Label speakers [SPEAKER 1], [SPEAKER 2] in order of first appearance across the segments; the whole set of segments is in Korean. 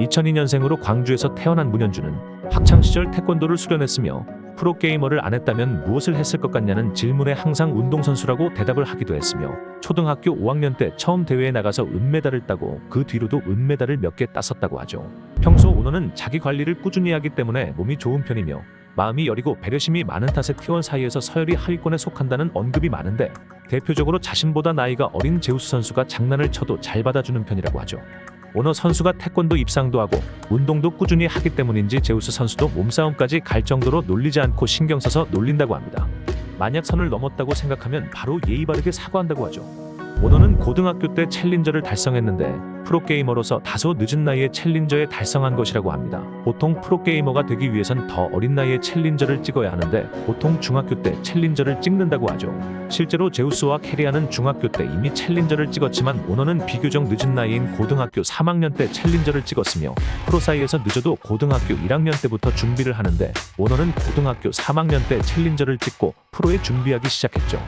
[SPEAKER 1] 2002년생으로 광주에서 태어난 문현주는 학창시절 태권도를 수련했으며 프로게이머를 안 했다면 무엇을 했을 것 같냐는 질문에 항상 운동선수라고 대답을 하기도 했으며 초등학교 5학년 때 처음 대회에 나가서 은메달을 따고 그 뒤로도 은메달을 몇 개 땄었다고 하죠. 평소 오너는 자기 관리를 꾸준히 하기 때문에 몸이 좋은 편이며 마음이 여리고 배려심이 많은 탓에 T1 사이에서 서열이 하위권에 속한다는 언급이 많은데 대표적으로 자신보다 나이가 어린 제우스 선수가 장난을 쳐도 잘 받아주는 편이라고 하죠. 오너 선수가 태권도 입상도 하고 운동도 꾸준히 하기 때문인지 제우스 선수도 몸싸움까지 갈 정도로 놀리지 않고 신경 써서 놀린다고 합니다. 만약 선을 넘었다고 생각하면 바로 예의 바르게 사과한다고 하죠. 오너는 고등학교 때 챌린저를 달성했는데 프로게이머로서 다소 늦은 나이에 챌린저에 달성한 것이라고 합니다. 보통 프로게이머가 되기 위해선 더 어린 나이에 챌린저를 찍어야 하는데 보통 중학교 때 챌린저를 찍는다고 하죠. 실제로 제우스와 캐리아는 중학교 때 이미 챌린저를 찍었지만 오너는 비교적 늦은 나이인 고등학교 3학년 때 챌린저를 찍었으며 프로 사이에서 늦어도 고등학교 1학년 때부터 준비를 하는데 오너는 고등학교 3학년 때 챌린저를 찍고 프로에 준비하기 시작했죠.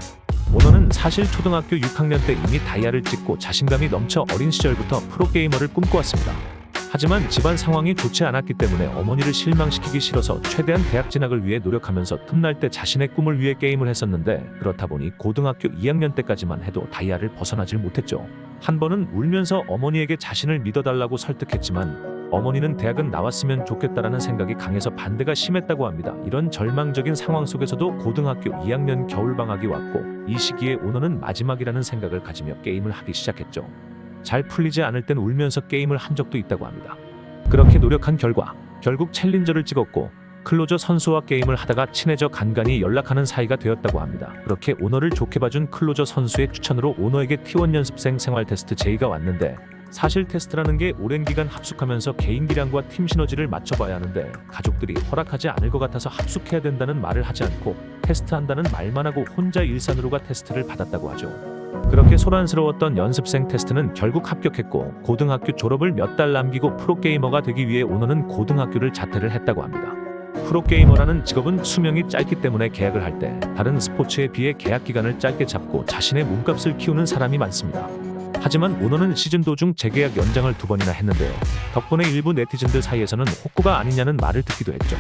[SPEAKER 1] 오너는 사실 초등학교 6학년 때 이미 다이아를 찍고 자신감이 넘쳐 어린 시절부터 프로게이머를 꿈꿔왔습니다. 하지만 집안 상황이 좋지 않았기 때문에 어머니를 실망시키기 싫어서 최대한 대학 진학을 위해 노력하면서 틈날 때 자신의 꿈을 위해 게임을 했었는데 그렇다 보니 고등학교 2학년 때까지만 해도 다이아를 벗어나질 못했죠. 한 번은 울면서 어머니에게 자신을 믿어달라고 설득했지만 어머니는 대학은 나왔으면 좋겠다라는 생각이 강해서 반대가 심했다고 합니다. 이런 절망적인 상황 속에서도 고등학교 2학년 겨울방학이 왔고 이 시기에 오너는 마지막이라는 생각을 가지며 게임을 하기 시작했죠. 잘 풀리지 않을 땐 울면서 게임을 한 적도 있다고 합니다. 그렇게 노력한 결과 결국 챌린저를 찍었고 클로저 선수와 게임을 하다가 친해져 간간히 연락하는 사이가 되었다고 합니다. 그렇게 오너를 좋게 봐준 클로저 선수의 추천으로 오너에게 T1 연습생 생활 테스트 제의가 왔는데 사실 테스트라는 게 오랜 기간 합숙하면서 개인 기량과 팀 시너지를 맞춰봐야 하는데 가족들이 허락하지 않을 것 같아서 합숙해야 된다는 말을 하지 않고 테스트한다는 말만 하고 혼자 일산으로가 테스트를 받았다고 하죠. 그렇게 소란스러웠던 연습생 테스트는 결국 합격했고 고등학교 졸업을 몇 달 남기고 프로게이머가 되기 위해 오너는 고등학교를 자퇴를 했다고 합니다. 프로게이머라는 직업은 수명이 짧기 때문에 계약을 할 때 다른 스포츠에 비해 계약 기간을 짧게 잡고 자신의 몸값을 키우는 사람이 많습니다. 하지만 오너는 시즌 도중 재계약 연장을 2번이나 했는데요. 덕분에 일부 네티즌들 사이에서는 호구가 아니냐는 말을 듣기도 했죠.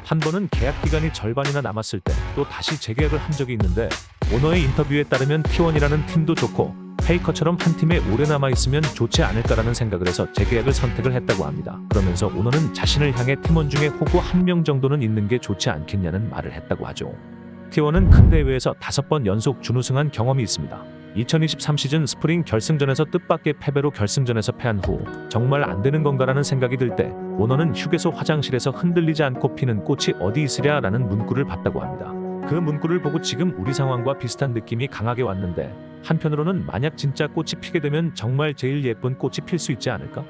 [SPEAKER 1] 한 번은 계약 기간이 절반이나 남았을 때 또 다시 재계약을 한 적이 있는데 오너의 인터뷰에 따르면 T1이라는 팀도 좋고 페이커처럼 한 팀에 오래 남아있으면 좋지 않을까라는 생각을 해서 재계약을 선택을 했다고 합니다. 그러면서 오너는 자신을 향해 팀원 중에 호구 1명 정도는 있는 게 좋지 않겠냐는 말을 했다고 하죠. T1은 큰 대회에서 5번 연속 준우승한 경험이 있습니다. 2023 시즌 스프링 결승전에서 뜻밖의 패배로 결승전에서 패한 후 정말 안 되는 건가라는 생각이 들 때 오너는 휴게소 화장실에서 흔들리지 않고 피는 꽃이 어디 있으랴라는 문구를 봤다고 합니다. 그 문구를 보고 지금 우리 상황과 비슷한 느낌이 강하게 왔는데 한편으로는 만약 진짜 꽃이 피게 되면 정말 제일 예쁜 꽃이 필 수 있지 않을까?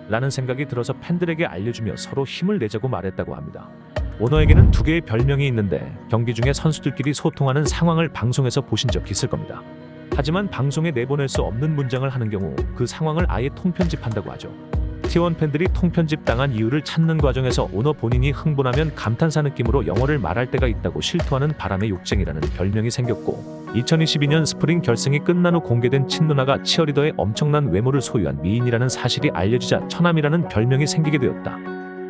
[SPEAKER 1] 라는 생각이 들어서 팬들에게 알려주며 서로 힘을 내자고 말했다고 합니다. 오너에게는 2개의 별명이 있는데 경기 중에 선수들끼리 소통하는 상황을 방송에서 보신 적 있을 겁니다. 하지만 방송에 내보낼 수 없는 문장을 하는 경우 그 상황을 아예 통편집한다고 하죠. T1 팬들이 통편집 당한 이유를 찾는 과정에서 오너 본인이 흥분하면 감탄사 느낌으로 영어를 말할 때가 있다고 실토하는 바람의 욕쟁이라는 별명이 생겼고 2022년 스프링 결승이 끝난 후 공개된 친누나가 치어리더의 엄청난 외모를 소유한 미인이라는 사실이 알려지자 처남이라는 별명이 생기게 되었다.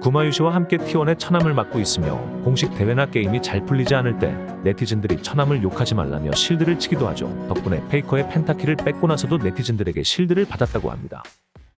[SPEAKER 1] 구마유시와 함께 T1의 처남을 맡고 있으며 공식 대회나 게임이 잘 풀리지 않을 때 네티즌들이 처남을 욕하지 말라며 실드를 치기도 하죠. 덕분에 페이커의 펜타키를 뺏고 나서도 네티즌들에게 실드를 받았다고 합니다.